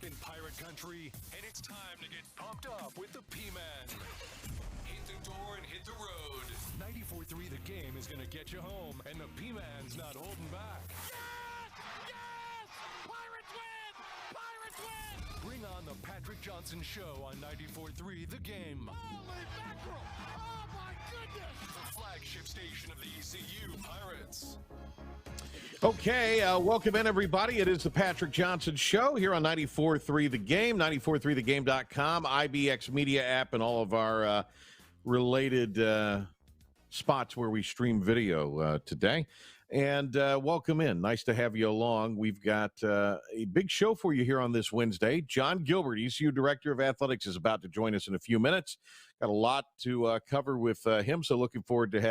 back in Pirate Country, and it's time to get pumped up with the P-Man. Hit the door and hit the road. 94.3 The Game is going to get you home, and the P-Man's not holding back. Yes! Yes! Pirates win! Pirates win! Bring on the Patrick Johnson Show on 94.3 The Game. Holy mackerel! Oh, my goodness! The flagship station of the ECU Pirates. Okay, welcome in, everybody. It is the Patrick Johnson Show here on 94.3 The Game, 94.3thegame.com, IBX Media app, and all of our related spots where we stream video today. And welcome in. Nice to have you along. We've got a big show for you here on this Wednesday. John Gilbert, ECU Director of Athletics, is about to join us in a few minutes. Got a lot to cover with him, so looking forward to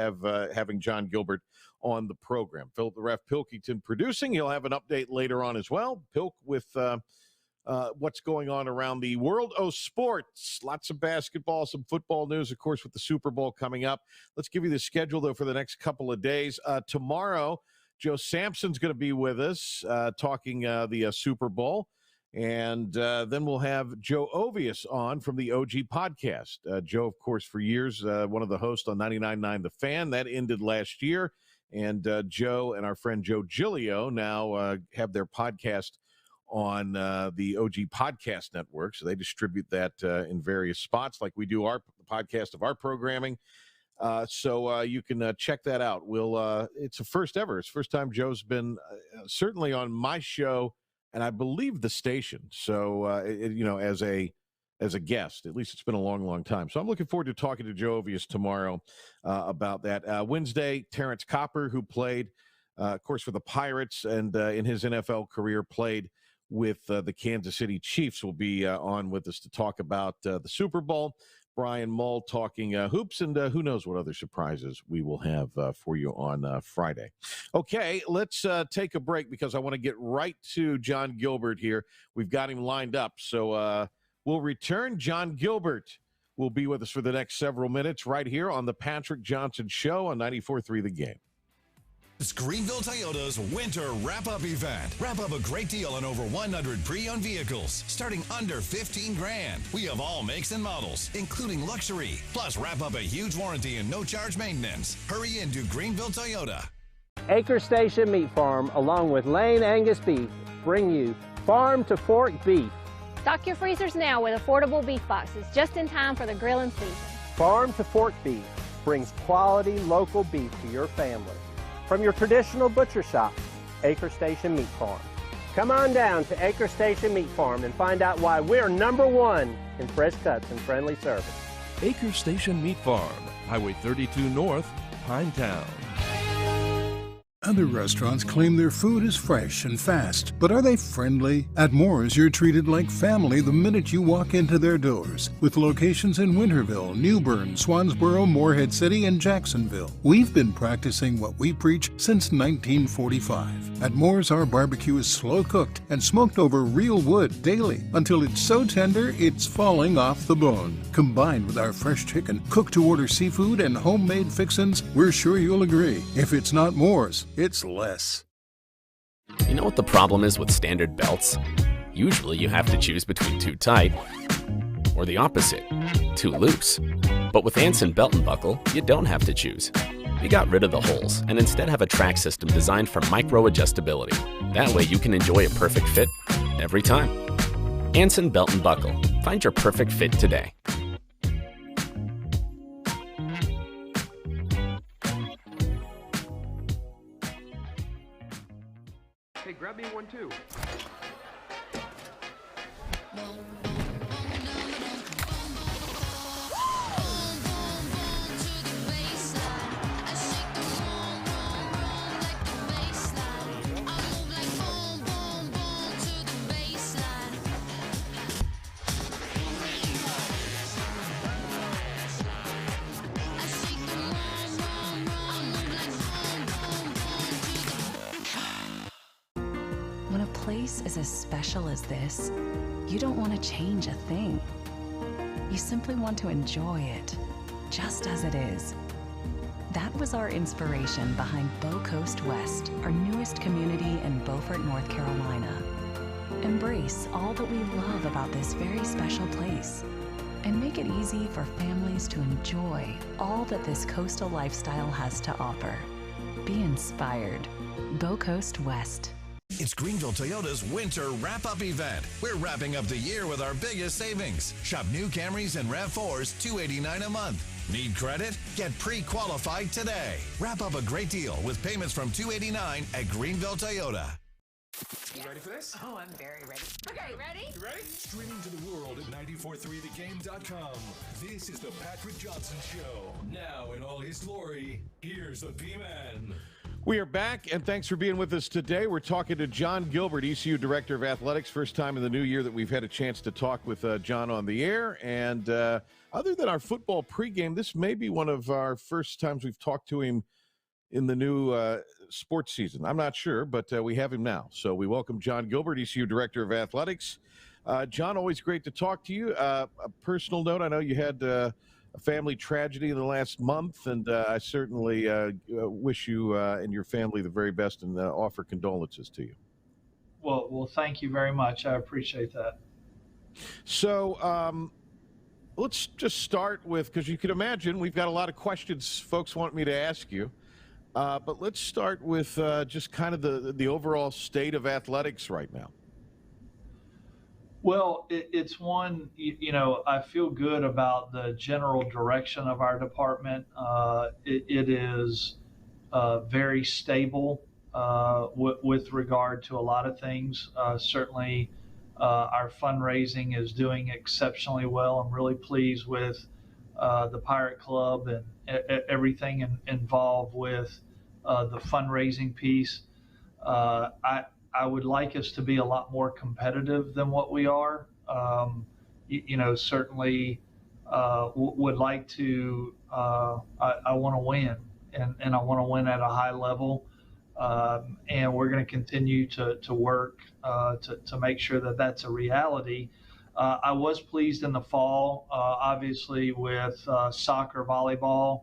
having John Gilbert on the program. Philip the Ref Pilkington producing. He'll have an update later on as well. Pilk with what's going on around the world of sports. Lots of basketball, some football news, of course, with the Super Bowl coming up. Let's give you the schedule, though, for the next couple of days. Tomorrow, Joe Sampson's going to be with us talking the Super Bowl. And then we'll have Joe Ovius on from the OG podcast. Joe, of course, for years, one of the hosts on 99.9 The Fan. That ended last year. And Joe and our friend Joe Giglio now have their podcast on the OG Podcast Network. So they distribute that in various spots like we do our podcast of our programming. So you can check that out. It's a first ever. It's the first time Joe's been certainly on my show, and I believe the station. So, as a guest, at least it's been a long, long time. So I'm looking forward to talking to Joe Ovius tomorrow about that. Wednesday, Terrence Copper, who played, of course, for the Pirates and in his NFL career played with the Kansas City Chiefs, will be on with us to talk about the Super Bowl. Brian Mull talking hoops, and who knows what other surprises we will have for you on Friday. Okay, let's take a break because I want to get right to John Gilbert here. We've got him lined up, so we'll return. John Gilbert will be with us for the next several minutes right here on the Patrick Johnson Show on 94.3 The Game. It's Greenville Toyota's Winter Wrap-Up Event. Wrap up a great deal on over 100 pre-owned vehicles, starting under $15,000. We have all makes and models, including luxury. Plus, wrap up a huge warranty and no-charge maintenance. Hurry into Greenville Toyota. Acre Station Meat Farm, along with Lane Angus Beef, bring you farm to fork beef. Stock your freezers now with affordable beef boxes, just in time for the grilling season. Farm to fork beef brings quality local beef to your family. From your traditional butcher shop, Acre Station Meat Farm. Come on down to Acre Station Meat Farm and find out why we're #1 in fresh cuts and friendly service. Acre Station Meat Farm, Highway 32 North, Pinetown. Other restaurants claim their food is fresh and fast, but are they friendly? At Moore's, you're treated like family the minute you walk into their doors. With locations in Winterville, New Bern, Swansboro, Morehead City, and Jacksonville. We've been practicing what we preach since 1945. At Moore's, our barbecue is slow cooked and smoked over real wood daily until it's so tender it's falling off the bone. Combined with our fresh chicken, cooked-to-order seafood, and homemade fixins, we're sure you'll agree. If it's not Moore's, it's less. You know what the problem is with standard belts? Usually you have to choose between too tight or the opposite, too loose. But with Anson Belt and Buckle, you don't have to choose. We got rid of the holes and instead have a track system designed for micro-adjustability. That way you can enjoy a perfect fit every time. Anson Belt and Buckle. Find your perfect fit today. Hey, grab me one too. When a place is as special as this, you don't want to change a thing. You simply want to enjoy it, just as it is. That was our inspiration behind Bow Coast West, our newest community in Beaufort, North Carolina. Embrace all that we love about this very special place and make it easy for families to enjoy all that this coastal lifestyle has to offer. Be inspired. Go Coast West. It's Greenville Toyota's winter wrap-up event. We're wrapping up the year with our biggest savings. Shop new Camrys and RAV4s, $289 a month. Need credit? Get pre-qualified today. Wrap up a great deal with payments from $289 at Greenville Toyota. You ready for this? Oh, I'm very ready. Okay, ready? You ready? Streaming to the world at 943thegame.com. This is the Patrick Johnson Show. Now in all his glory, here's the P-Man. We are back, and thanks for being with us today. We're talking to John Gilbert, ECU Director of Athletics. First time in the new year that we've had a chance to talk with John on the air. And other than our football pregame, this may be one of our first times we've talked to him in the new sports season. I'm not sure, but we have him now. So we welcome John Gilbert, ECU Director of Athletics. John, always great to talk to you. A personal note, I know you had a family tragedy in the last month, and I certainly wish you and your family the very best and offer condolences to you. Well, thank you very much. I appreciate that. So let's just start with, because you can imagine we've got a lot of questions folks want me to ask you. But let's start with just kind of the overall state of athletics right now. Well, it's one, I feel good about the general direction of our department. It is very stable with regard to a lot of things. Certainly, our fundraising is doing exceptionally well. I'm really pleased with the Pirate Club and everything involved with the fundraising piece. I would like us to be a lot more competitive than what we are. Certainly would like to, I want to win, and I want to win at a high level. And we're going to continue to work to make sure that that's a reality. I was pleased in the fall, obviously, with soccer, volleyball,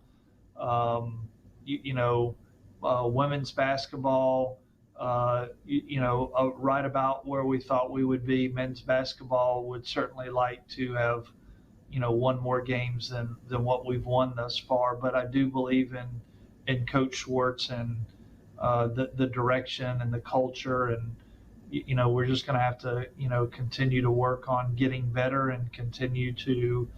women's basketball, right about where we thought we would be. Men's basketball would certainly like to have, won more games than what we've won thus far. But I do believe in Coach Schwartz and the direction and the culture, and we're just going to have to continue to work on getting better and continue to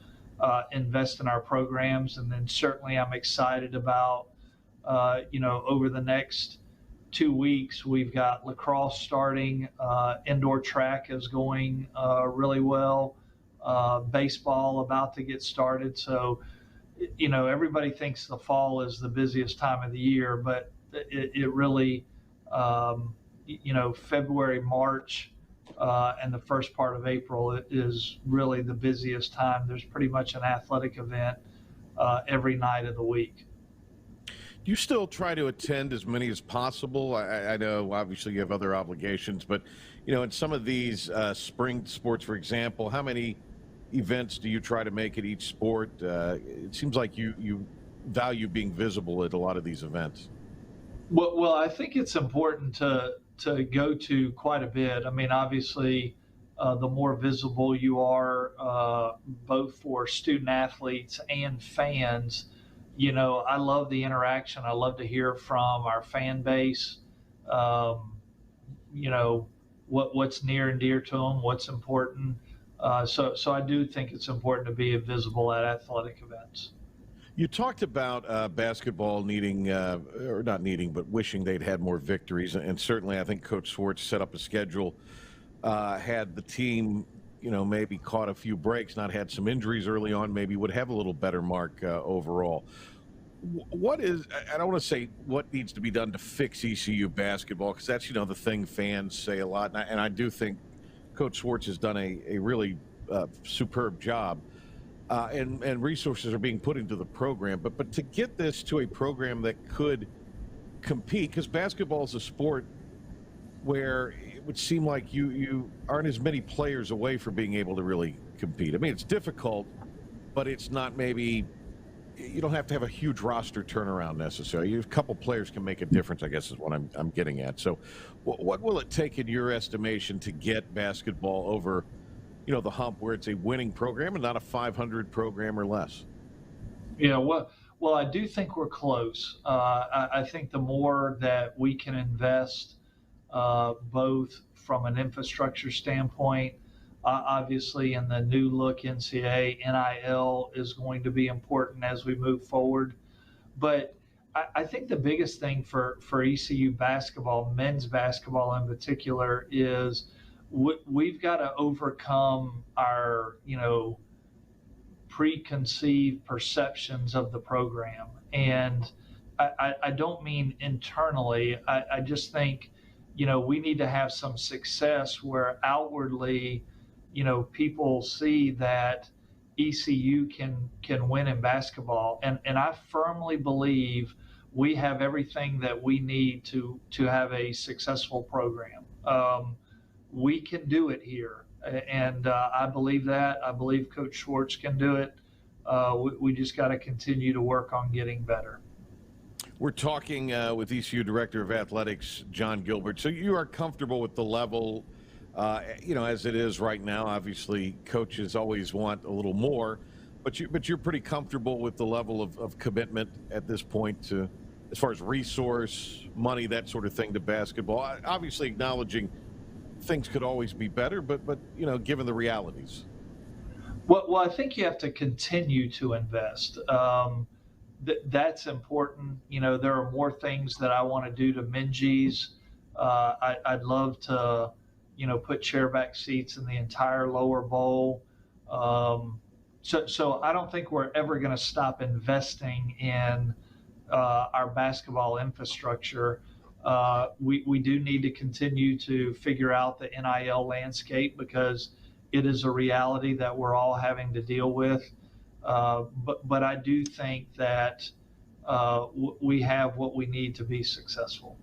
invest in our programs. And then certainly I'm excited about over the next 2 weeks we've got lacrosse starting, indoor track is going really well, baseball about to get started. So everybody thinks the fall is the busiest time of the year, but it really February, March, and the first part of April is really the busiest time. There's pretty much an athletic event every night of the week. Do you still try to attend as many as possible? I know obviously you have other obligations, but in some of these spring sports, for example, how many events do you try to make at each sport? It seems like you value being visible at a lot of these events. Well, I think it's important to go to quite a bit. I mean, obviously, the more visible you are, both for student athletes and fans, I love the interaction. I love to hear from our fan base, what's near and dear to them, what's important. So I do think it's important to be visible at athletic events. You talked about basketball needing, or not needing, but wishing they'd had more victories. And certainly I think Coach Schwartz set up a schedule, had the team, maybe caught a few breaks, not had some injuries early on, maybe would have a little better mark overall. What is, I don't want to say what needs to be done to fix ECU basketball, because that's, the thing fans say a lot. And I do think Coach Schwartz has done a really superb job. And resources are being put into the program, but to get this to a program that could compete, because basketball is a sport where it would seem like you aren't as many players away from being able to really compete. I mean, it's difficult, but it's not maybe you don't have to have a huge roster turnaround necessarily. A couple players can make a difference, I guess is what I'm getting at. So what will it take in your estimation to get basketball over, the hump where it's a winning program and not a 500 program or less? Yeah, well, I do think we're close. I think the more that we can invest, both from an infrastructure standpoint, obviously in the new look NCAA, NIL is going to be important as we move forward. But I think the biggest thing for ECU basketball, men's basketball in particular, is we've got to overcome our, preconceived perceptions of the program. And I don't mean internally. I just think, we need to have some success where outwardly, people see that ECU can win in basketball. And I firmly believe we have everything that we need to have a successful program. We can do it here. And I believe that. I believe Coach Schwartz can do it. We just got to continue to work on getting better. We're talking with ECU Director of Athletics, John Gilbert. So you are comfortable with the level, as it is right now. Obviously, coaches always want a little more, but you're pretty comfortable with the level of commitment at this point to, as far as resource, money, that sort of thing to basketball. Obviously, acknowledging things could always be better, but given the realities. Well, I think you have to continue to invest. That's important. There are more things that I want to do to Minji's. I'd love to, put chairback seats in the entire lower bowl. So I don't think we're ever going to stop investing in our basketball infrastructure. We do need to continue to figure out the NIL landscape because it is a reality that we're all having to deal with. But I do think that we have what we need to be successful.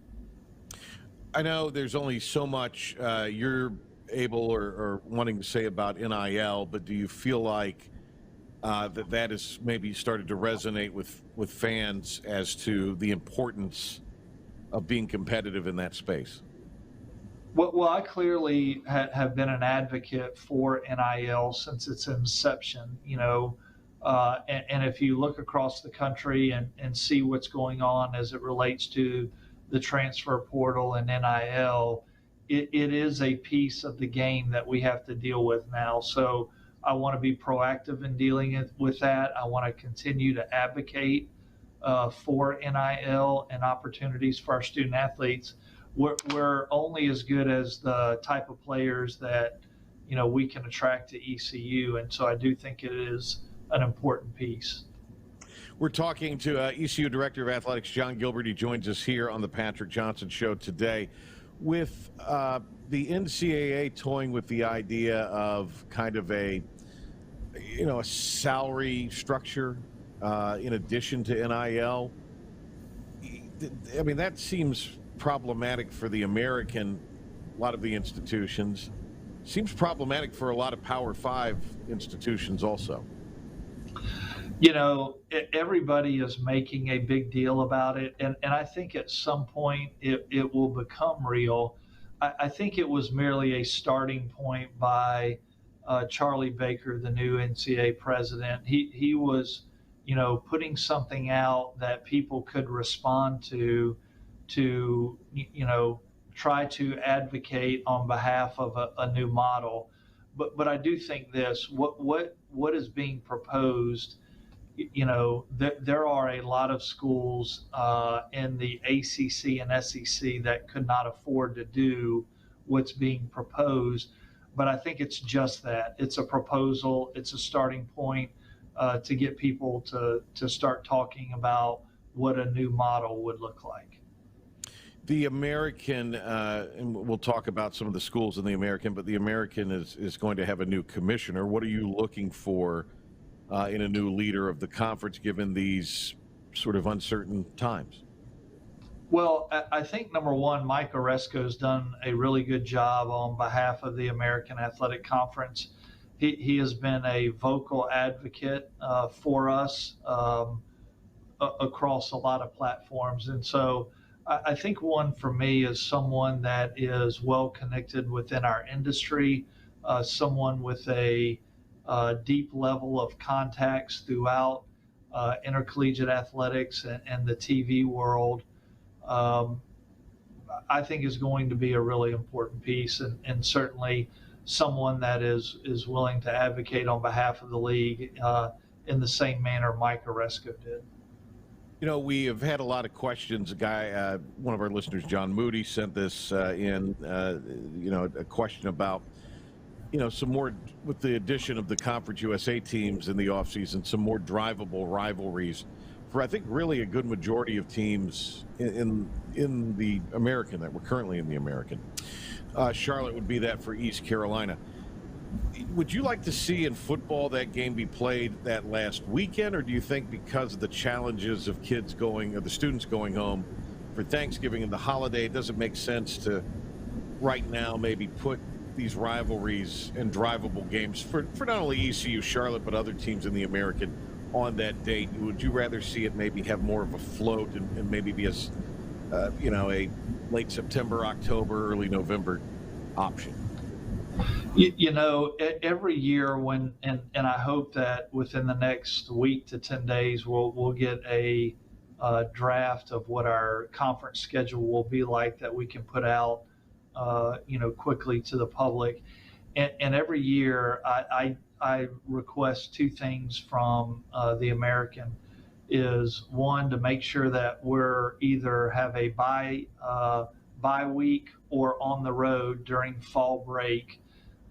I know there's only so much you're able or wanting to say about NIL, but do you feel like that has maybe started to resonate with fans as to the importance of being competitive in that space? Well, I clearly have been an advocate for NIL since its inception, and if you look across the country and see what's going on as it relates to the transfer portal and NIL, it is a piece of the game that we have to deal with now. So I want to be proactive in dealing with that. I want to continue to advocate for NIL and opportunities for our student athletes. We're only as good as the type of players that we can attract to ECU, and so I do think it is an important piece. We're talking to ECU Director of Athletics, John Gilbert. He joins us here on the Patrick Johnson Show today. With the NCAA toying with the idea of kind of a salary structure in addition to NIL, I mean, that seems problematic for the American, a lot of the institutions. Seems problematic for a lot of Power 5 institutions also. Everybody is making a big deal about it, and I think at some point it will become real. I think it was merely a starting point by Charlie Baker, the new NCAA president. He was, putting something out that people could respond to try to advocate on behalf of a new model. But I do think this, what is being proposed, there are a lot of schools in the ACC and SEC that could not afford to do what's being proposed. But I think it's just that. It's a proposal. It's a starting point to get people to start talking about what a new model would look like. The American, and we'll talk about some of the schools in the American, but the American is going to have a new commissioner. What are you looking for in a new leader of the conference, given these sort of uncertain times? Well, I think number one, Mike Oresco's done a really good job on behalf of the American Athletic Conference. he has been a vocal advocate for us across a lot of platforms. And so I think one for me is someone that is well connected within our industry, someone with a deep level of contacts throughout intercollegiate athletics and the TV world. I think is going to be a really important piece, and certainly someone that is willing to advocate on behalf of the league in the same manner Mike Oresco did. You know, we have had a lot of questions. A guy, one of our listeners, John Moody, sent this in, a question about, some more, with the addition of the Conference USA teams in the offseason, some more drivable rivalries for, I think, really a good majority of teams in the American, that we're currently in the American. Charlotte would be that for East Carolina. Would you like to see in football that game be played that last weekend, or do you think because of the challenges of kids going, or the students going home for Thanksgiving and the holiday, it doesn't make sense to right now maybe put these rivalries and drivable games for not only ECU, Charlotte, but other teams in the American on that date? Would you rather see it maybe have more of a float and maybe be a late September, October, early November option? Every year and I hope that within the next week to 10 days, we'll get a draft of what our conference schedule will be like that we can put out, quickly to the public. And every year I request two things from the American. Is one, to make sure that we're either have a bye week or on the road during fall break,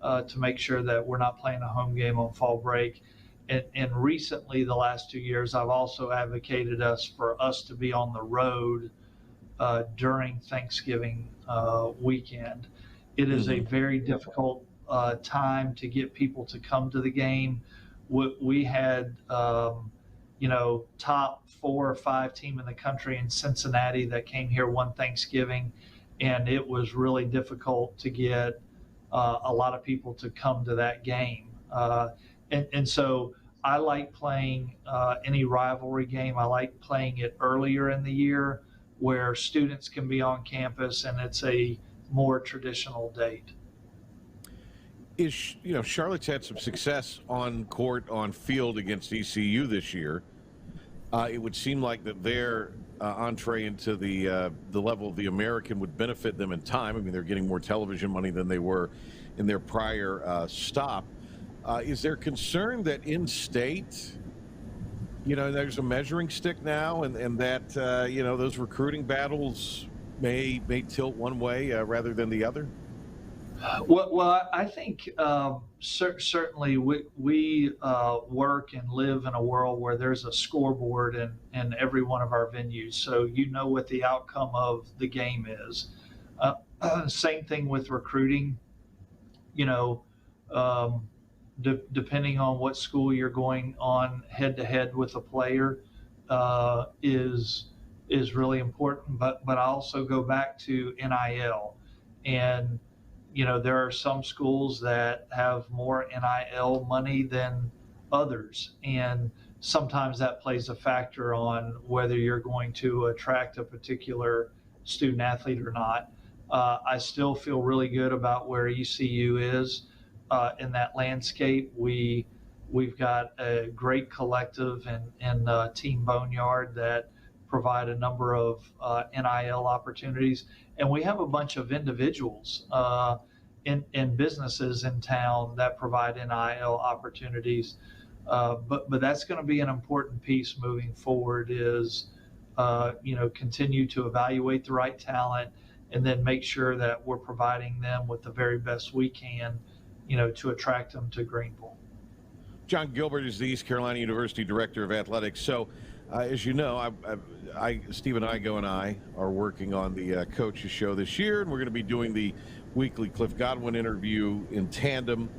to make sure that we're not playing a home game on fall break. And recently, the last 2 years, I've also advocated for us to be on the road during Thanksgiving weekend. It is a very difficult time to get people to come to the game. We had, top 4 or 5 team in the country in Cincinnati that came here one Thanksgiving, and it was really difficult to get a lot of people to come to that game. And so I like playing any rivalry game. I like playing it earlier in the year where students can be on campus and it's a more traditional date. Charlotte's had some success on court, on field against ECU this year. It would seem like that their entree into the level of the American would benefit them in time. I mean, they're getting more television money than they were in their prior stop. Is there concern that in-state, there's a measuring stick now, and that those recruiting battles may tilt one way rather than the other? Well, I think certainly we work and live in a world where there's a scoreboard in every one of our venues, so what the outcome of the game is. Same thing with recruiting. Depending on what school you're going on head-to-head with a player is really important. But I also go back to NIL, and there are some schools that have more NIL money than others, and sometimes that plays a factor on whether you're going to attract a particular student athlete or not. I still feel really good about where ECU is in that landscape. We've got a great collective and Team Boneyard that provide a number of NIL opportunities, and we have a bunch of individuals in businesses in town that provide NIL opportunities. But that's going to be an important piece moving forward. Is continue to evaluate the right talent, and then make sure that we're providing them with the very best we can, to attract them to Greenville. John Gilbert is the East Carolina University Director of Athletics. So, as you know, Stephen Igo and I are working on the coaches show this year, and we're going to be doing the weekly Cliff Godwin interview in tandem.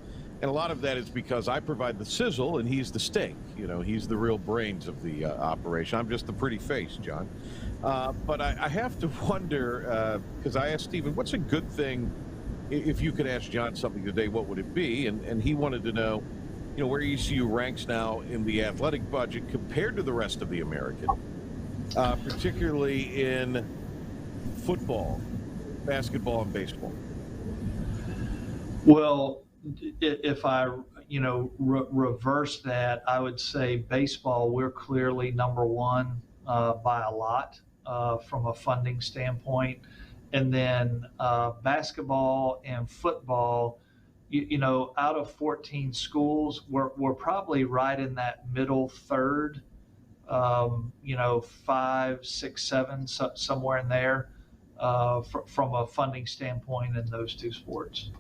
And a lot of that is because I provide the sizzle and he's the steak. He's the real brains of the operation. I'm just the pretty face, John. But I have to wonder, because I asked Stephen, what's a good thing if you could ask John something today, what would it be? And he wanted to know, where ECU ranks now in the athletic budget compared to the rest of the American, particularly in football, basketball, and baseball. Well, if I, reverse that, I would say baseball, we're clearly number one by a lot from a funding standpoint. And then basketball and football, out of 14 schools, we're probably right in that middle third, 5, 6, 7, somewhere in there from a funding standpoint in those two sports.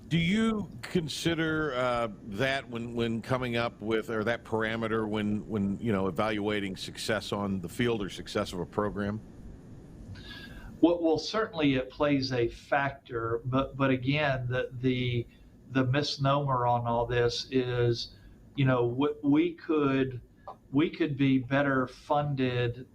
Do you consider that when coming up with, or that parameter when evaluating success on the field or success of a program? Well, certainly it plays a factor, but again, the misnomer on all this is, we could be better funded,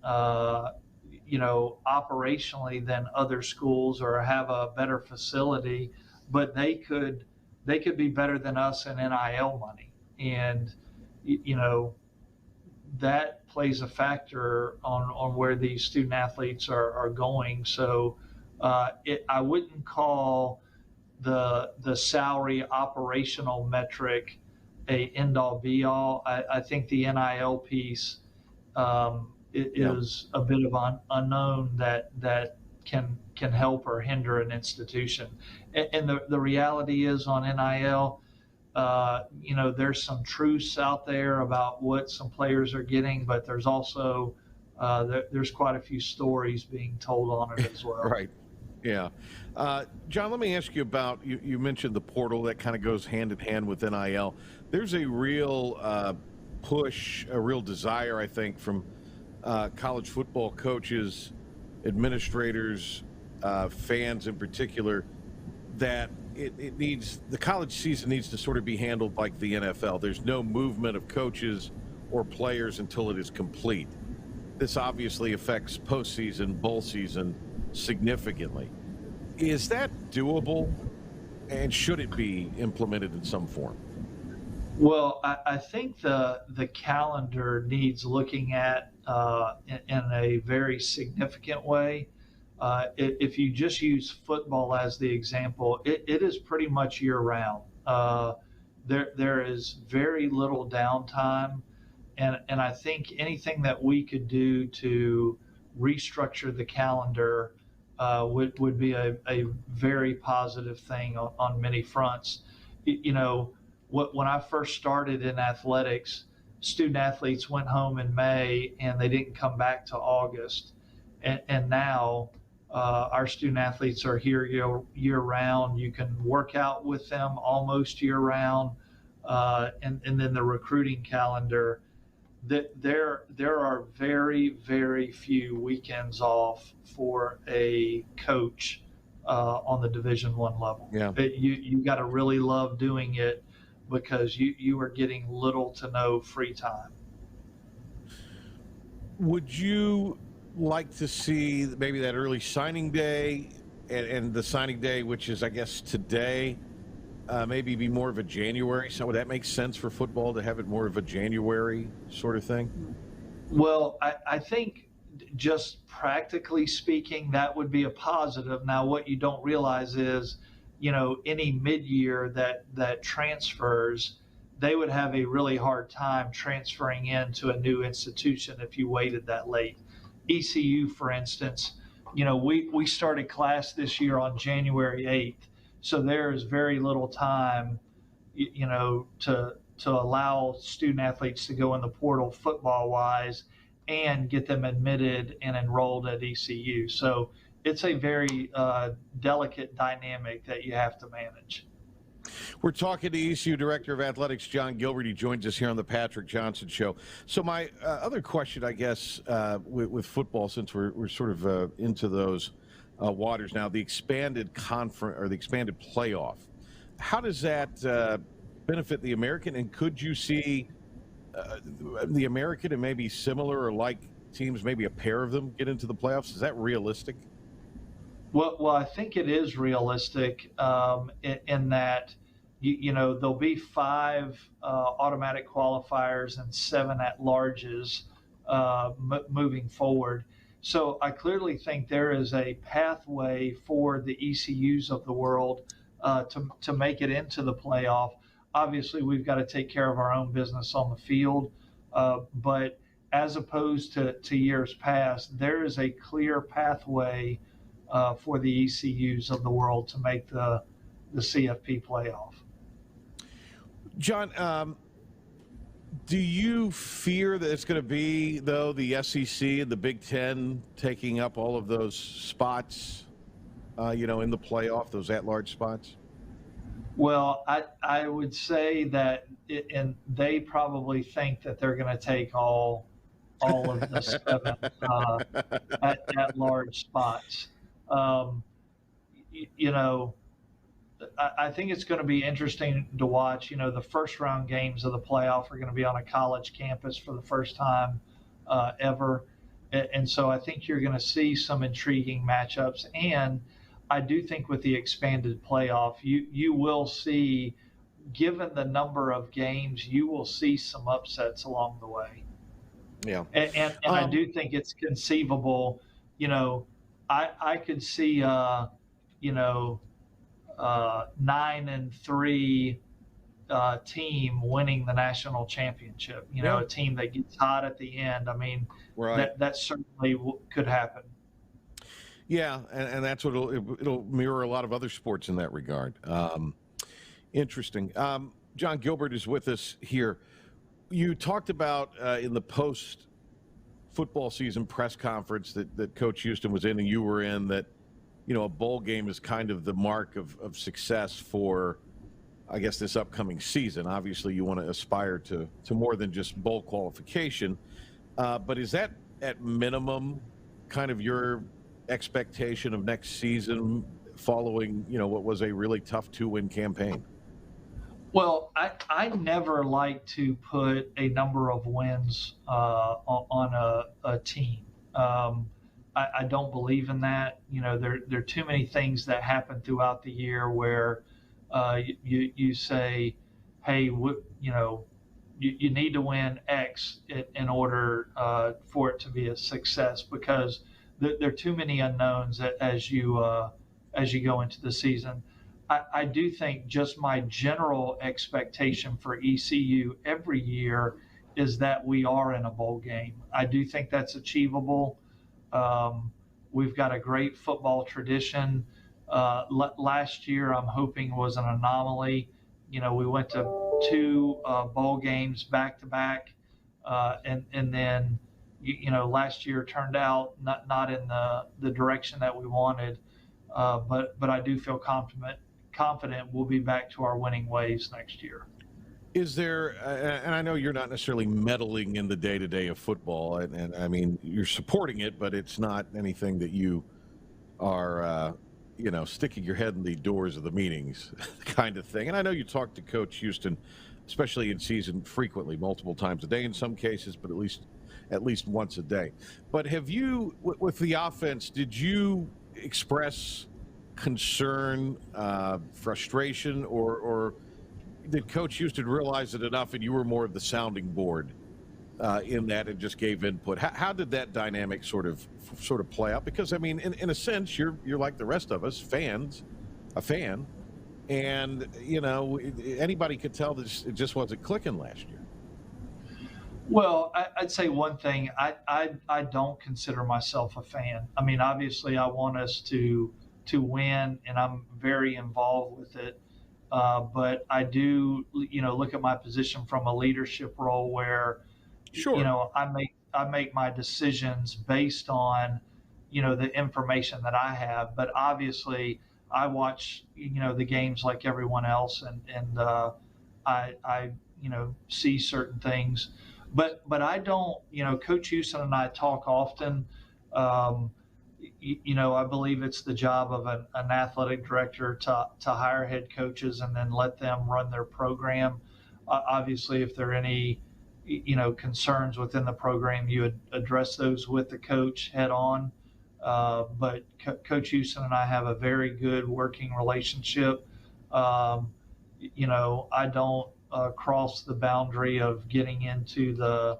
operationally than other schools, or have a better facility, but they could be better than us in NIL money, and that plays a factor on where these student athletes are going. So I wouldn't call the salary operational metric a end all be all. I think the NIL piece is a bit of an unknown that can help or hinder an institution. And the reality is on NIL, there's some truths out there about what some players are getting, but there's also there's quite a few stories being told on it as well. Right. Yeah. John, let me ask you about, you mentioned the portal that kind of goes hand in hand with NIL. There's a real push, a real desire, I think, from college football coaches, administrators, fans in particular, that it needs, the college season needs to sort of be handled like the NFL. There's no movement of coaches or players until it is complete. This obviously affects postseason, bowl season significantly. Is that doable, and should it be implemented in some form? Well, I think the calendar needs looking at in a very significant way. If you just use football as the example, it is pretty much year round. There is very little downtime, and I think anything that we could do to restructure the calendar would be a very positive thing on many fronts. When I first started in athletics, student athletes went home in May and they didn't come back to August. And now our student athletes are here year round. You can work out with them almost year round. And then the recruiting calendar, there are very, very few weekends off for a coach on the Division I level. Yeah. You got to really love doing it, because you are getting little to no free time. Would you like to see maybe that early signing day and the signing day, which is, I guess, today, maybe be more of a January? So would that make sense for football to have it more of a January sort of thing? Well, I think just practically speaking, that would be a positive. Now, what you don't realize is, any mid-year that transfers, they would have a really hard time transferring into a new institution if you waited that late. ECU, for instance, we started class this year on January 8th, so there is very little time, to allow student athletes to go in the portal football-wise and get them admitted and enrolled at ECU. So it's a very delicate dynamic that you have to manage. We're talking to ECU Director of Athletics, John Gilbert. He joins us here on the Patrick Johnson Show. So my other question, I guess, with football, since we're sort of into those waters now, the expanded conference or the expanded playoff, how does that benefit the American? And could you see the American and maybe similar or like teams, maybe a pair of them, get into the playoffs? Is that realistic? Well, I think it is realistic in that, there'll be 5 automatic qualifiers and 7 at-larges moving forward. So I clearly think there is a pathway for the ECUs of the world to make it into the playoff. Obviously, we've got to take care of our own business on the field, but as opposed to years past, there is a clear pathway for the ECUs of the world to make the CFP playoff. John, do you fear that it's going to be, though, the SEC and the Big Ten taking up all of those spots, in the playoff, those at-large spots? Well, I would say that, and they probably think that they're going to take all of the 7 at-large spots. I think it's going to be interesting to watch. The first round games of the playoff are going to be on a college campus for the first time ever. And so I think you're going to see some intriguing matchups. And I do think with the expanded playoff, you will see, given the number of games, you will see some upsets along the way. Yeah. And I do think it's conceivable. I could see, 9-3 team winning the national championship. A team that gets hot at the end. I mean, right. that certainly could happen. Yeah, and that's what it'll mirror a lot of other sports in that regard. Interesting. John Gilbert is with us here. You talked about in the post-football season press conference that Coach Houston was in and you were in, that a bowl game is kind of the mark of success for, I guess, this upcoming season. Obviously, you want to aspire to more than just bowl qualification. But is that at minimum kind of your expectation of next season following, what was a really tough 2-win campaign? Well, I never like to put a number of wins on a team. I don't believe in that. There are too many things that happen throughout the year where you say, hey, you need to win X in order for it to be a success, because there are too many unknowns as you go into the season. I do think just my general expectation for ECU every year is that we are in a bowl game. I do think that's achievable. We've got a great football tradition. Last year, I'm hoping, was an anomaly. We went to 2 bowl games back to back, and then last year turned out not in the direction that we wanted. But I do feel confident we'll be back to our winning ways next year. Is there, and I know you're not necessarily meddling in the day-to-day of football, and I mean, you're supporting it, but it's not anything that you are, sticking your head in the doors of the meetings kind of thing. And I know you talk to Coach Houston, especially in season, frequently, multiple times a day in some cases, but at least once a day. But have you, with the offense, did you express concern, frustration, or did Coach Houston realize it enough and you were more of the sounding board in that and just gave input? How did that dynamic sort of play out? Because, I mean, in a sense, you're like the rest of us, a fan, and, anybody could tell that it just wasn't clicking last year. Well, I'd say one thing. I don't consider myself a fan. I mean, obviously, I want us to win, and I'm very involved with it. But I do, look at my position from a leadership role where, sure, I make my decisions based on, the information that I have. But obviously, I watch, the games like everyone else, and I see certain things. But I don't, Coach Houston and I talk often. I believe it's the job of an athletic director to hire head coaches and then let them run their program. Obviously, if there are any, concerns within the program, you would address those with the coach head on. But Coach Houston and I have a very good working relationship. I don't cross the boundary of getting into the,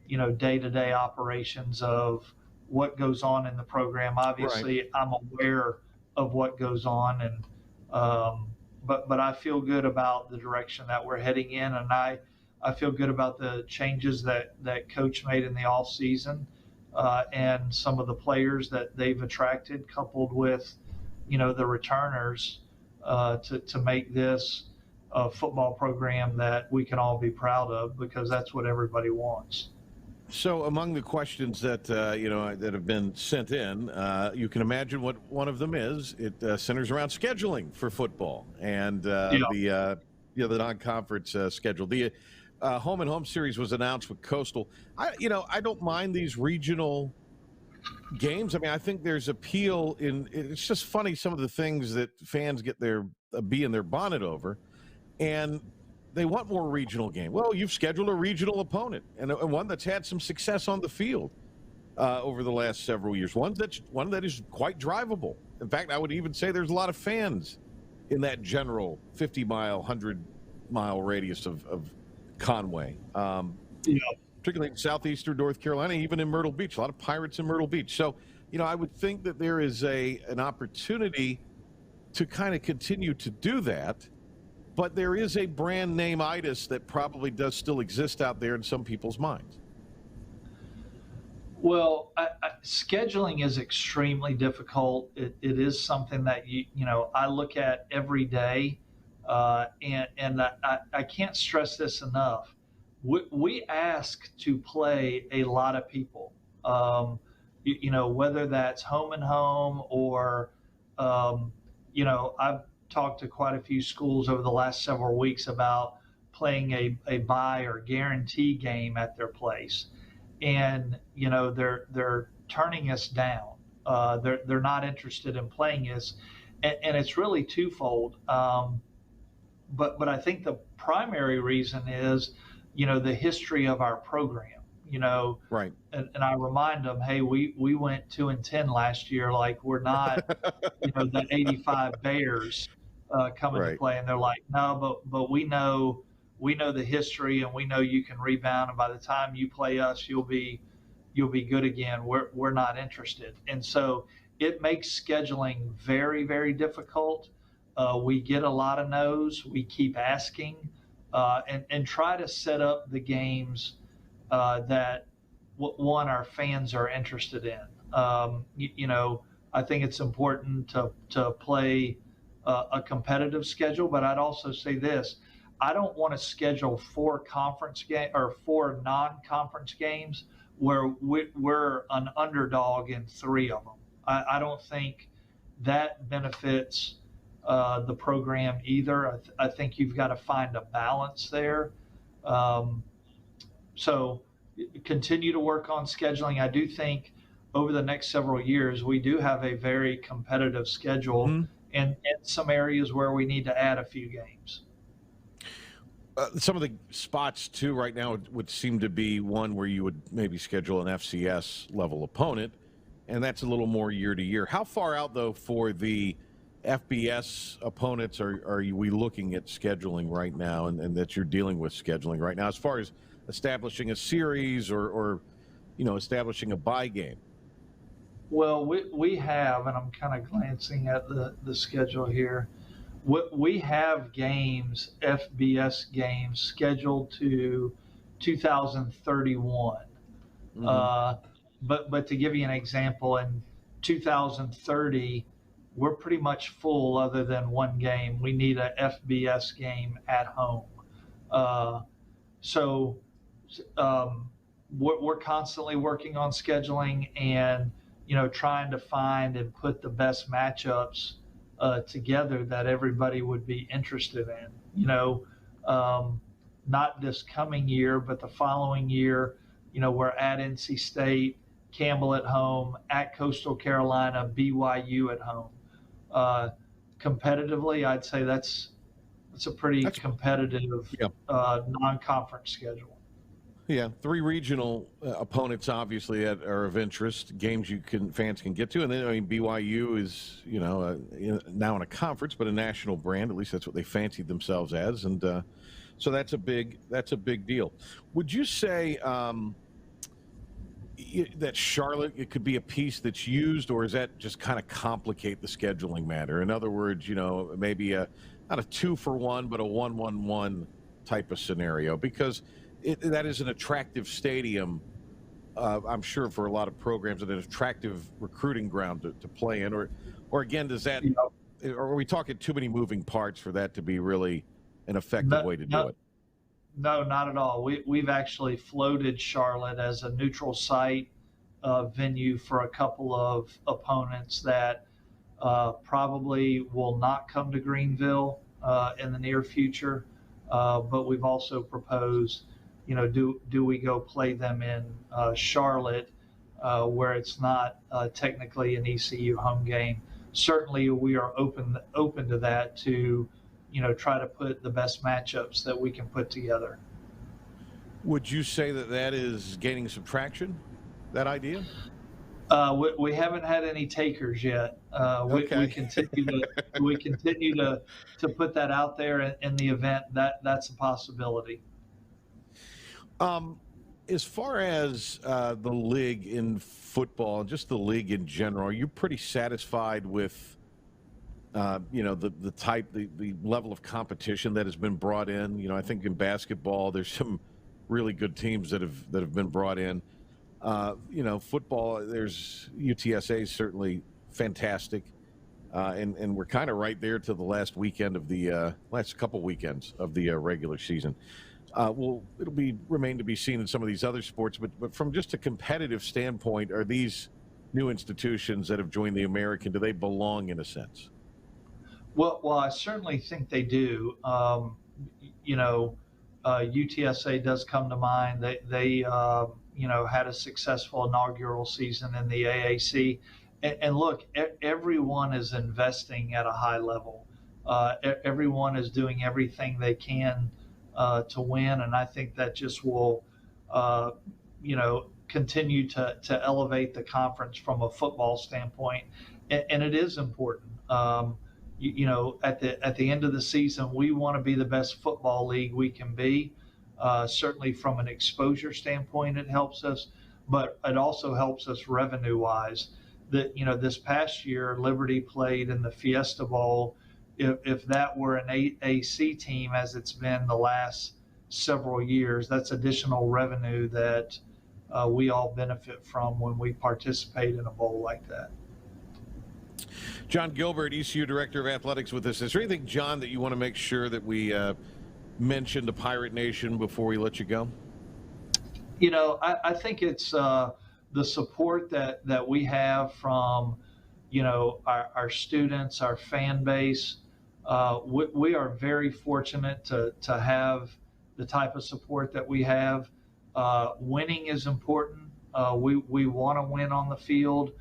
day-to-day operations of what goes on in the program. Obviously, right. I'm aware of what goes on, and but I feel good about the direction that we're heading in, and I feel good about the changes that Coach made in the off season, and some of the players that they've attracted, coupled with, the returners, to make this a football program that we can all be proud of, because that's what everybody wants. So, among the questions that that have been sent in, you can imagine what one of them is. It centers around scheduling for football and the non-conference schedule. The home and home series was announced with Coastal. I don't mind these regional games. I mean, I think there's appeal in. It's just funny some of the things that fans get their bee in their bonnet over, and they want more regional game. Well, you've scheduled a regional opponent and one that's had some success on the field over the last several years. One that is quite drivable. In fact, I would even say there's a lot of fans in that general 50-mile, 100-mile radius of Conway, particularly in southeastern North Carolina, even in Myrtle Beach. A lot of Pirates in Myrtle Beach. So, I would think that there is an opportunity to kind of continue to do that. But there is a brand name itis that probably does still exist out there in some people's minds. Well, scheduling is extremely difficult. It is something that I look at every day, and I can't stress this enough. We ask to play a lot of people, whether that's home and home or, I've talked to quite a few schools over the last several weeks about playing a buy or guarantee game at their place, and they're turning us down. They're not interested in playing us, and it's really twofold. But I think the primary reason is the history of our program. Right. And I remind them, hey, we went 2-10 last year. Like, we're not, the '85 Bears coming to play. And they're like, no, but we know the history, and we know you can rebound. And by the time you play us, you'll be good again. We're not interested. And so it makes scheduling very, very difficult. We get a lot of no's. We keep asking, and try to set up the games that our fans are interested in. I think it's important to play a competitive schedule, but I'd also say this: I don't want to schedule 4 non-conference games where we're an underdog in 3 of them. I don't think that benefits the program either. I think you've got to find a balance there. So continue to work on scheduling. I do think over the next several years, we do have a very competitive schedule, and in some areas where we need to add a few games. Some of the spots, too, right now would seem to be one where you would maybe schedule an FCS level opponent, and that's a little more year to year. How far out, though, for the FBS opponents are we looking at scheduling right now, and that you're dealing with scheduling right now, as far as establishing a series or establishing a bye game? Well, we have, and I'm kind of glancing at the schedule here. We have games, FBS games, scheduled to 2031. But to give you an example, in 2030, we're pretty much full other than one game. We need a FBS game at home. So we're constantly working on scheduling and, trying to find and put the best matchups together that everybody would be interested in. Not this coming year, but the following year, we're at NC State, Campbell at home, at Coastal Carolina, BYU at home. Competitively, I'd say that's a pretty competitive non-conference schedule. Yeah, three regional opponents obviously that are of interest, games fans can get to, and then I mean BYU is now in a conference, but a national brand. At least that's what they fancied themselves as, and so that's a big deal. Would you say that Charlotte it could be a piece that's used, or is that just kind of complicate the scheduling matter? In other words, maybe not a 2-for-1, but a 1-1-1 type of scenario, because that is an attractive stadium, I'm sure, for a lot of programs, and an attractive recruiting ground to play in. Or again, does that, or are we talking too many moving parts for that to be really an effective way to do it? No, not at all. We've actually floated Charlotte as a neutral site venue for a couple of opponents that probably will not come to Greenville in the near future. But we've also proposed, do we go play them in Charlotte, where it's not technically an ECU home game? Certainly, we are open to that, to try to put the best matchups that we can put together. Would you say that is gaining some traction, that idea? We haven't had any takers yet. Okay. We continue to put that out there in the event that's a possibility. As far as the league in football and just the league in general, are you pretty satisfied with the level of competition that has been brought in? I think in basketball there's some really good teams that have been brought in. Football, there's UTSA is certainly fantastic, and we're kind of right there to the last weekend of the last couple weekends of the regular season. It'll remain to be seen in some of these other sports, but from just a competitive standpoint, are these new institutions that have joined the American, do they belong in a sense? Well, I certainly think they do. UTSA does come to mind. They had a successful inaugural season in the AAC. And look, everyone is investing at a high level. Everyone is doing everything they can to win, and I think that just will, continue to elevate the conference from a football standpoint. And it is important. At the end of the season, we want to be the best football league we can be. Certainly from an exposure standpoint, it helps us, but it also helps us revenue-wise. This past year, Liberty played in the Fiesta Bowl. If that were an AAC team, as it's been the last several years, that's additional revenue that we all benefit from when we participate in a bowl like that. John Gilbert, ECU Director of Athletics, with us. Is there anything, John, that you want to make sure that we mention to Pirate Nation before we let you go? I think it's the support that we have from, our students, our fan base. We are very fortunate to have the type of support that we have. Winning is important. We want to win on the field.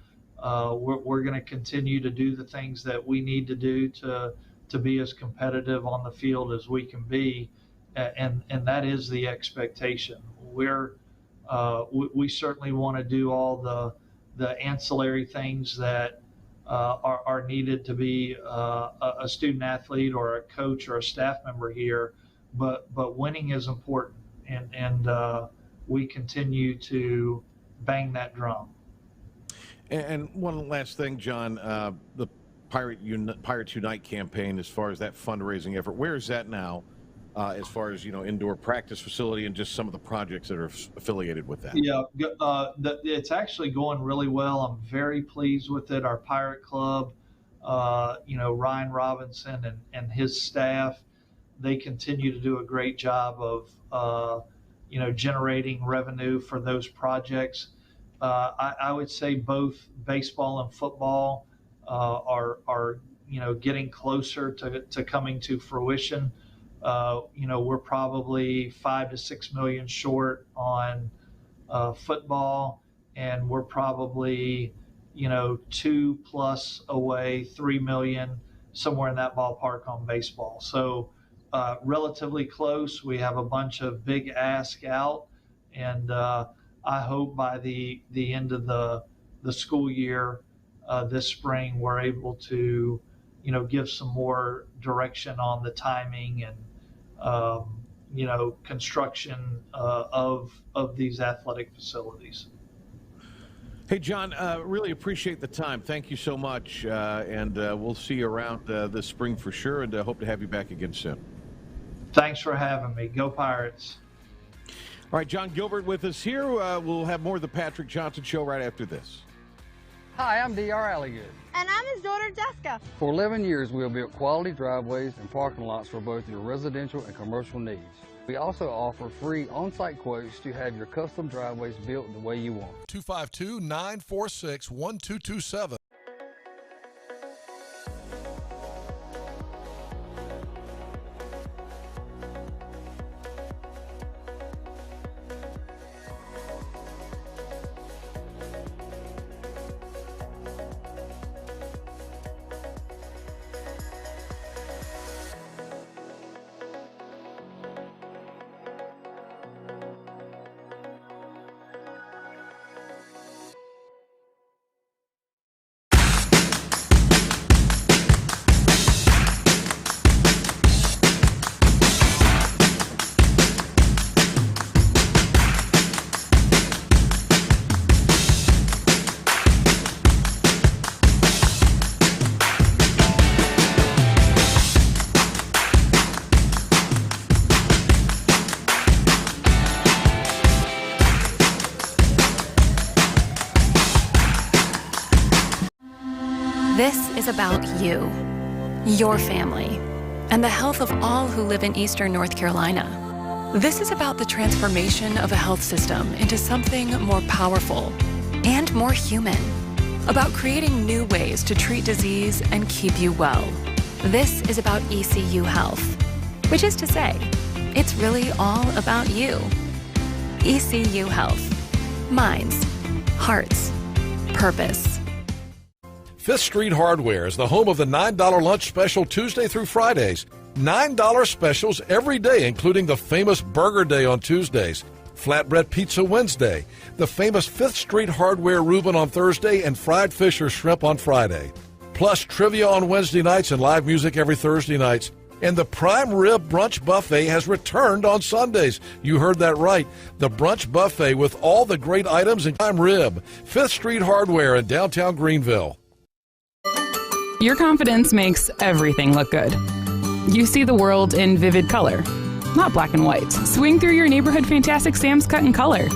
We're going to continue to do the things that we need to do to be as competitive on the field as we can be, and that is the expectation. We certainly want to do all the ancillary things that are needed to be a student athlete or a coach or a staff member here, but winning is important, and we continue to bang that drum. And one last thing, John, the Pirates Unite campaign, as far as that fundraising effort, where is that now, as far as, indoor practice facility and just some of the projects that are affiliated with that? Yeah, it's actually going really well. I'm very pleased with it. Our Pirate Club, Ryan Robinson and his staff, they continue to do a great job of, generating revenue for those projects. I would say both baseball and football are getting closer to coming to fruition. We're probably $5 to $6 million short on football, and we're probably 2+ away, $3 million, somewhere in that ballpark on baseball. So relatively close. We have a bunch of big ask out, And I hope by the end of the school year this spring, we're able to, give some more direction on the timing and, construction of these athletic facilities. Hey, John, really appreciate the time. Thank you so much. And we'll see you around this spring for sure, and hope to have you back again soon. Thanks for having me. Go Pirates. All right, John Gilbert with us here. We'll have more of the Patrick Johnson Show right after this. Hi, I'm D.R. Alligood. And I'm his daughter, Jessica. For 11 years, we have built quality driveways and parking lots for both your residential and commercial needs. We also offer free on-site quotes to have your custom driveways built the way you want. 252-946-1227. This is about you, your family, and the health of all who live in Eastern North Carolina. This is about the transformation of a health system into something more powerful and more human, about creating new ways to treat disease and keep you well. This is about ECU Health, which is to say, it's really all about you. ECU Health. Minds, hearts, purpose. Fifth Street Hardware is the home of the $9 lunch special Tuesday through Fridays. $9 specials every day, including the famous Burger Day on Tuesdays, Flatbread Pizza Wednesday, the famous Fifth Street Hardware Reuben on Thursday, and fried fish or shrimp on Friday. Plus trivia on Wednesday nights and live music every Thursday nights. And the Prime Rib Brunch Buffet has returned on Sundays. You heard that right. The Brunch Buffet with all the great items in Prime Rib. Fifth Street Hardware in downtown Greenville. Your confidence makes everything look good. You see the world in vivid color, not black and white. Swing through your neighborhood Fantastic Sam's Cut in Color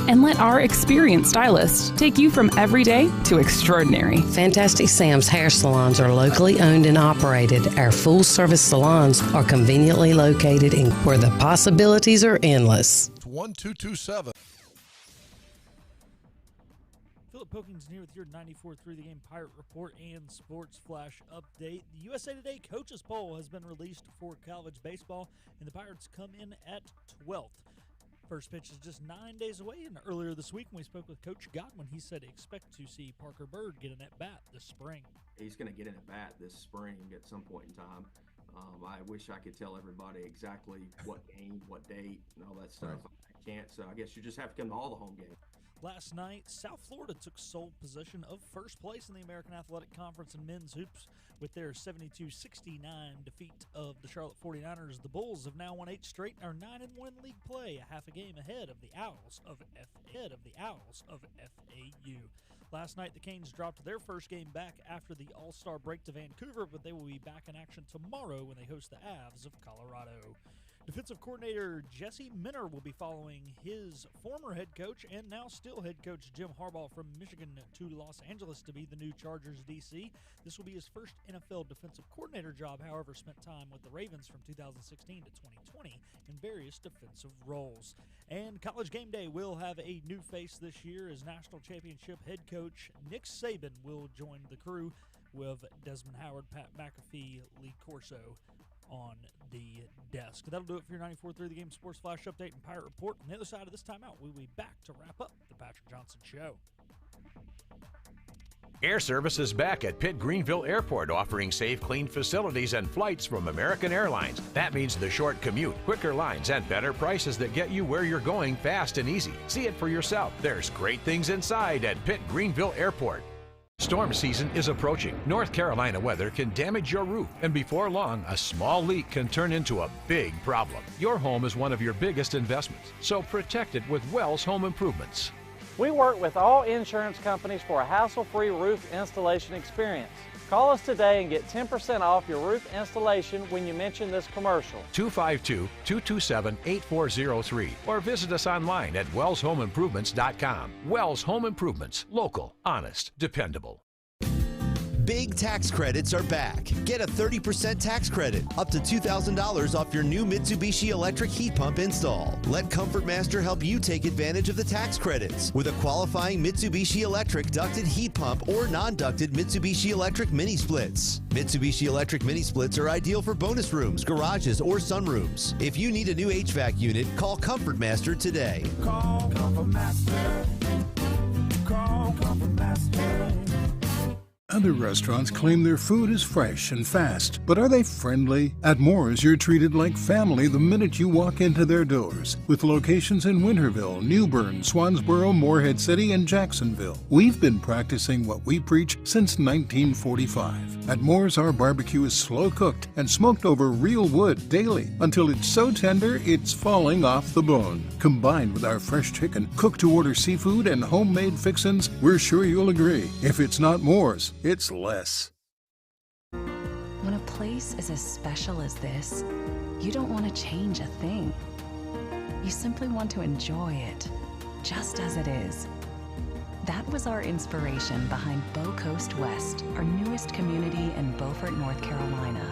and let our experienced stylists take you from everyday to extraordinary. Fantastic Sam's hair salons are locally owned and operated. Our full-service salons are conveniently located in where the possibilities are endless. 1227. Pilkington here with your 94.3 The Game Pirate Report and Sports Flash Update. The USA Today Coaches Poll has been released for college baseball, and the Pirates come in at 12th. First pitch is just 9 days away, and earlier this week when we spoke with Coach Godwin, he said expect to see Parker Bird get an at-bat this spring. He's going to get an at-bat this spring at some point in time. I wish I could tell everybody exactly what game, what date, and all that stuff. Right. I can't, so I guess you just have to come to all the home games. Last night, South Florida took sole possession of first place in the American Athletic Conference in men's hoops with their 72-69 defeat of the Charlotte 49ers. The Bulls have now won 8 straight and are 9-1 in league play, a half a game ahead of the Owls of FAU. Last night, the Canes dropped their first game back after the All-Star break to Vancouver, but they will be back in action tomorrow when they host the Avs of Colorado. Defensive coordinator Jesse Minner will be following his former head coach and now still head coach Jim Harbaugh from Michigan to Los Angeles to be the new Chargers DC. This will be his first NFL defensive coordinator job, however, spent time with the Ravens from 2016 to 2020 in various defensive roles. And College Game Day will have a new face this year as national championship head coach Nick Saban will join the crew with Desmond Howard, Pat McAfee, Lee Corso on the desk. That'll do it for your 94.3 The Game Sports Flash Update and Pirate Report. On the other side of this timeout, we'll be back to wrap up the Patrick Johnson Show. Air Service is back at Pitt Greenville Airport, offering safe, clean facilities and flights from American Airlines. That means the short commute, quicker lines, and better prices that get you where you're going fast and easy. See it for yourself. There's great things inside at Pitt Greenville Airport. Storm season is approaching. North Carolina weather can damage your roof, and before long, a small leak can turn into a big problem. Your home is one of your biggest investments, so protect it with Wells Home Improvements. We work with all insurance companies for a hassle-free roof installation experience. Call us today and get 10% off your roof installation when you mention this commercial. 252-227-8403 or visit us online at wellshomeimprovements.com. Wells Home Improvements. Local, honest, dependable. Big tax credits are back. Get a 30% tax credit, up to $2,000 off your new Mitsubishi electric heat pump install. Let Comfort Master help you take advantage of the tax credits with a qualifying Mitsubishi electric ducted heat pump or non-ducted Mitsubishi electric mini splits. Mitsubishi electric mini splits are ideal for bonus rooms, garages, or sunrooms. If you need a new HVAC unit, call Comfort Master today. Call Comfort Master. Call Comfort Master. Other restaurants claim their food is fresh and fast, but are they friendly? At Moore's, you're treated like family the minute you walk into their doors. With locations in Winterville, New Bern, Swansboro, Morehead City, and Jacksonville. We've been practicing what we preach since 1945. At Moore's, our barbecue is slow cooked and smoked over real wood daily until it's so tender it's falling off the bone. Combined with our fresh chicken, cooked to order seafood, and homemade fixins, we're sure you'll agree. If it's not Moore's, it's less. When a place is as special as this, you don't want to change a thing. You simply want to enjoy it, just as it is. That was our inspiration behind Bow Coast West, our newest community in Beaufort, North Carolina.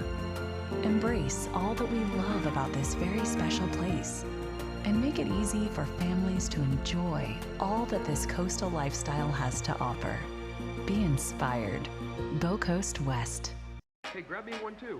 Embrace all that we love about this very special place and make it easy for families to enjoy all that this coastal lifestyle has to offer. Be inspired. Bow Coast West. Hey, grab me one too.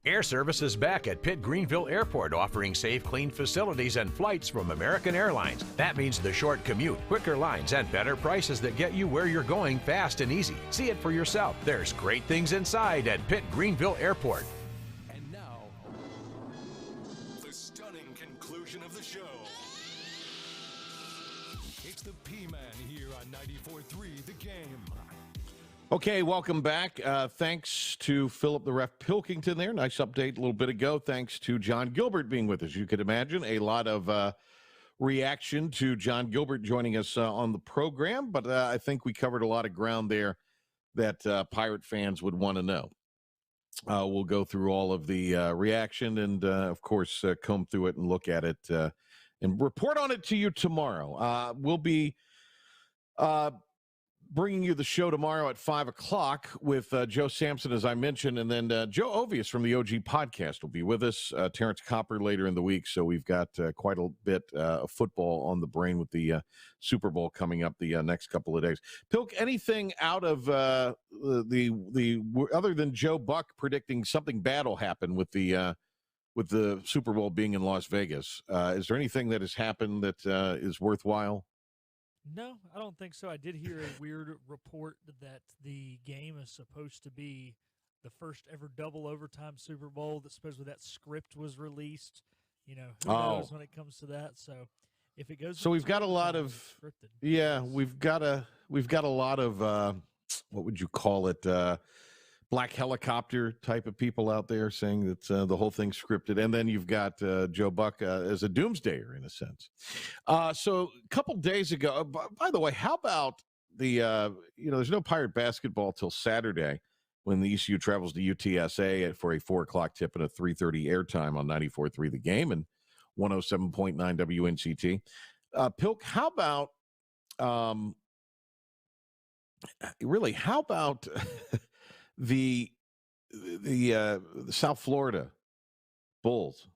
Air Service is back at Pitt Greenville Airport, offering safe, clean facilities and flights from American Airlines. That means the short commute, quicker lines, and better prices that get you where you're going fast and easy. See it for yourself. There's great things inside at Pitt Greenville Airport. And now, the stunning conclusion of the show. It's the P-Man here on 94.3 The Game. Okay, welcome back. Thanks to Philip the Ref Pilkington there. Nice update a little bit ago. Thanks to John Gilbert being with us. You could imagine a lot of reaction to John Gilbert joining us on the program, but I think we covered a lot of ground there that Pirate fans would want to know. We'll go through all of the reaction and, of course, comb through it and look at it and report on it to you tomorrow. We'll be bringing you the show tomorrow at 5 o'clock with Joe Sampson, as I mentioned, and then Joe Ovius from the OG Podcast will be with us, Terrence Copper later in the week, so we've got quite a bit of football on the brain with the Super Bowl coming up the next couple of days. Pilk, anything out of the other than Joe Buck predicting something bad will happen with the Super Bowl being in Las Vegas? Is there anything that has happened that is worthwhile? No, I don't think so. I did hear a weird report that the game is supposed to be the first ever double overtime Super Bowl. That supposedly that script was released. You know, who knows when it comes to that. So if it goes, so we've got a lot of scripted. Yeah, we've got a lot of what would you call it? Black helicopter type of people out there saying that the whole thing's scripted. And then you've got Joe Buck as a doomsdayer in a sense. So a couple days ago, by the way, how about the, there's no Pirate basketball till Saturday when the ECU travels to UTSA for a 4 o'clock tip and a 3:30 airtime on 94.3 The Game and 107.9 WNCT. Pilk, how about, how about The South Florida Bulls,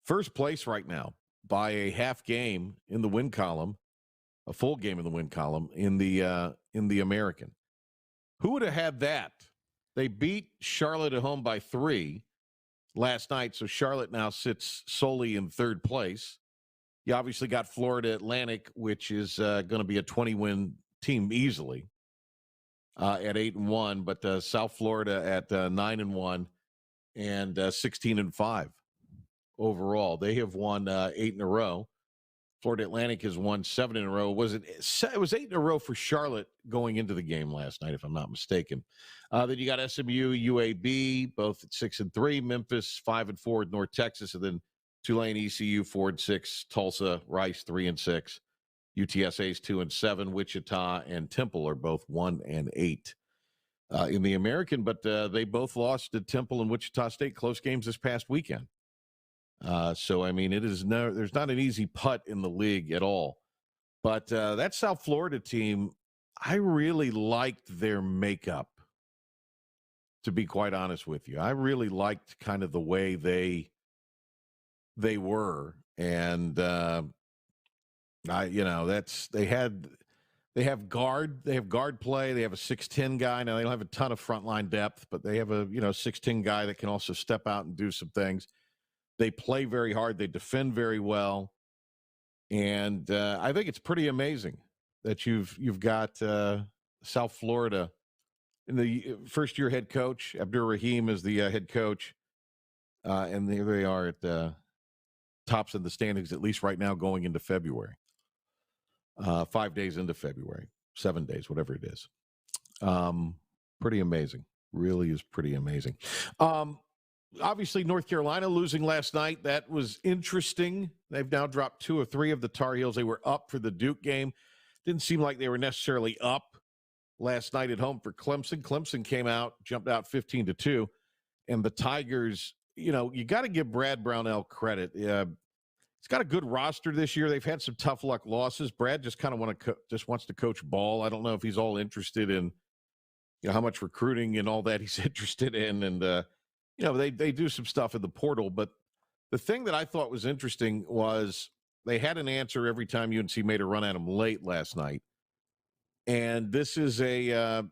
first place right now by a half game in the win column, a full game in the win column in the American. Who would have had that? They beat Charlotte at home by 3 last night, so Charlotte now sits solely in third place. You obviously got Florida Atlantic, which is going to be a 20-win team easily at 8-1, but South Florida at 9-1 and 16-5 overall. They have won 8 in a row. Florida Atlantic has won 7 in a row. It was 8 in a row for Charlotte going into the game last night, if I'm not mistaken. Then you got SMU, UAB, both at 6-3. Memphis 5-4 with North Texas, and then Tulane, ECU 4-6. Tulsa, Rice 3-6. UTSA's 2-7. Wichita and Temple are both 1-8 in the American, but they both lost to Temple and Wichita State close games this past weekend. So I mean, there's not an easy putt in the league at all. But that South Florida team, I really liked their makeup. To be quite honest with you, I really liked kind of the way they were, and they have guard play. They have a 6'10" guy. Now they don't have a ton of frontline depth, but they have a 6'10" guy that can also step out and do some things. They play very hard. They defend very well, and I think it's pretty amazing that you've got South Florida in the first-year head coach. Abdur Rahim is the head coach, and there they are at tops in the standings, at least right now, going into February. 5 days into February, 7 days, whatever it is. Pretty amazing. Really is pretty amazing. Obviously, North Carolina losing last night. That was interesting. They've now dropped 2 or 3 of the Tar Heels. They were up for the Duke game. Didn't seem like they were necessarily up last night at home for Clemson. Clemson came out, jumped out 15-2. And the Tigers, you got to give Brad Brownell credit. He's got a good roster this year. They've had some tough luck losses. Brad just kind of wants to coach ball. I don't know if he's all interested in how much recruiting and all that he's interested in. And, they do some stuff in the portal. But the thing that I thought was interesting was they had an answer every time UNC made a run at them late last night. And this is a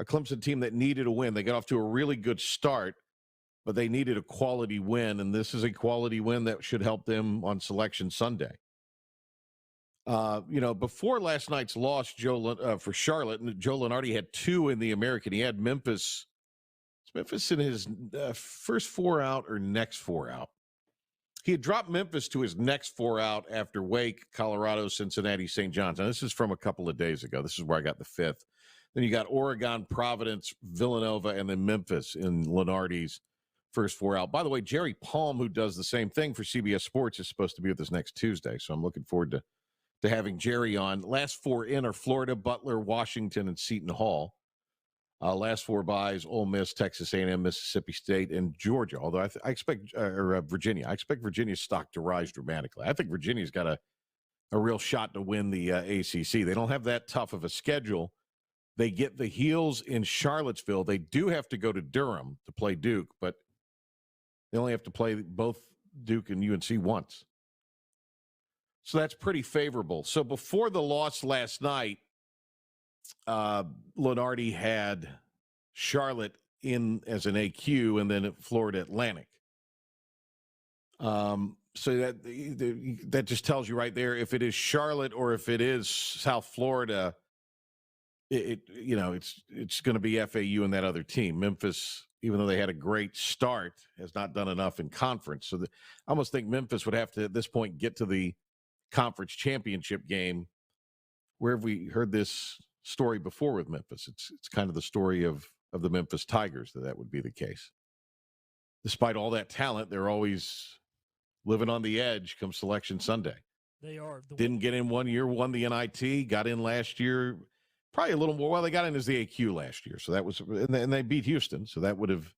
Clemson team that needed a win. They got off to a really good start, but they needed a quality win, and this is a quality win that should help them on Selection Sunday. Before last night's loss, for Charlotte, Joe Lunardi had 2 in the American. He had Memphis in his first 4 out or next 4 out. He had dropped Memphis to his next 4 out after Wake, Colorado, Cincinnati, St. John's. Now, this is from a couple of days ago. This is where I got the 5th. Then you got Oregon, Providence, Villanova, and then Memphis in Lunardi's first 4 out. By the way, Jerry Palm, who does the same thing for CBS Sports, is supposed to be with us next Tuesday. So I'm looking forward to having Jerry on. Last 4 in are Florida, Butler, Washington, and Seton Hall. Last 4 buys: Ole Miss, Texas A&M, Mississippi State, and Georgia. Although I expect Virginia. I expect Virginia's stock to rise dramatically. I think Virginia's got a real shot to win the ACC. They don't have that tough of a schedule. They get the Heels in Charlottesville. They do have to go to Durham to play Duke, but they only have to play both Duke and UNC once. So that's pretty favorable. So before the loss last night, Lunardi had Charlotte in as an AQ and then Florida Atlantic. So that just tells you right there, if it is Charlotte or if it is South Florida, it's going to be FAU and that other team. Memphis, even though they had a great start, has not done enough in conference. So I almost think Memphis would have to, at this point, get to the conference championship game. Where have we heard this story before with Memphis? It's kind of the story of the Memphis Tigers that would be the case. Despite all that talent, they're always living on the edge come Selection Sunday. They are. Didn't get in one year, won the NIT, got in last year. Probably a little more. Well, they got in as the AQ last year, so that was, and they beat Houston, so that would have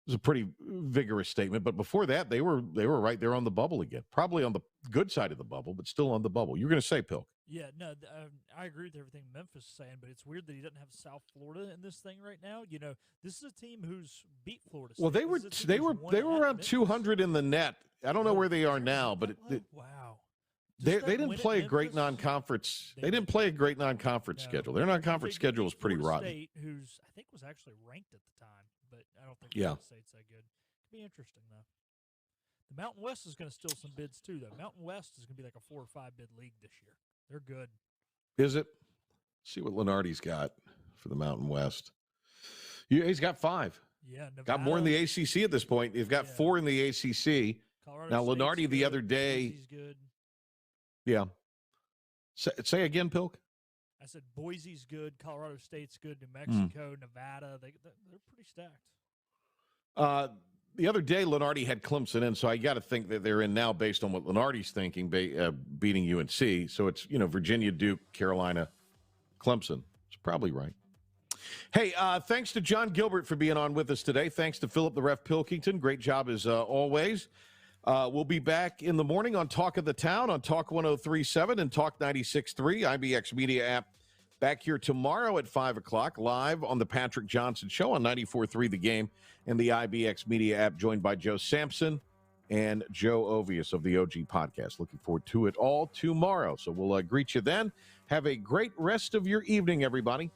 was a pretty vigorous statement. But before that, they were right there on the bubble again. Probably on the good side of the bubble, but still on the bubble. You're going to say, Pilk. Yeah, no, I agree with everything Memphis is saying, but it's weird that he doesn't have South Florida in this thing right now. You know, this is a team who's beat Florida State. Well, they were around 200 in the net. I don't know where they are now, but wow. They didn't play a great non-conference. They didn't play a great non-conference schedule. Their non-conference schedule was pretty rotten. State, who's I think was actually ranked at the time, but I don't think Florida State's that good. Could be interesting though. The Mountain West is going to steal some bids too, though. Mountain West is going to be like a 4 or 5 bid league this year. They're good. Is it? See what Lenardi's got for the Mountain West. He's got 5. Yeah, Nevada, got more in the ACC at this point. He's got 4 in the ACC. Colorado now, State's Lenardi the good. other day. Boise's good. Yeah. Say again, Pilk. I said Boise's good. Colorado State's good. New Mexico, Nevada. They're pretty stacked. The other day, Lenardi had Clemson in, so I got to think that they're in now based on what Lenardi's thinking, beating UNC. So it's, Virginia, Duke, Carolina, Clemson. It's probably right. Hey, thanks to John Gilbert for being on with us today. Thanks to Philip the Ref Pilkington. Great job as always. We'll be back in the morning on Talk of the Town on Talk 103.7 and Talk 96.3, IBX Media app. Back here tomorrow at 5 o'clock, live on the Patrick Johnson Show on 94.3 The Game and the IBX Media app, joined by Joe Sampson and Joe Ovius of the OG Podcast. Looking forward to it all tomorrow. So we'll greet you then. Have a great rest of your evening, everybody.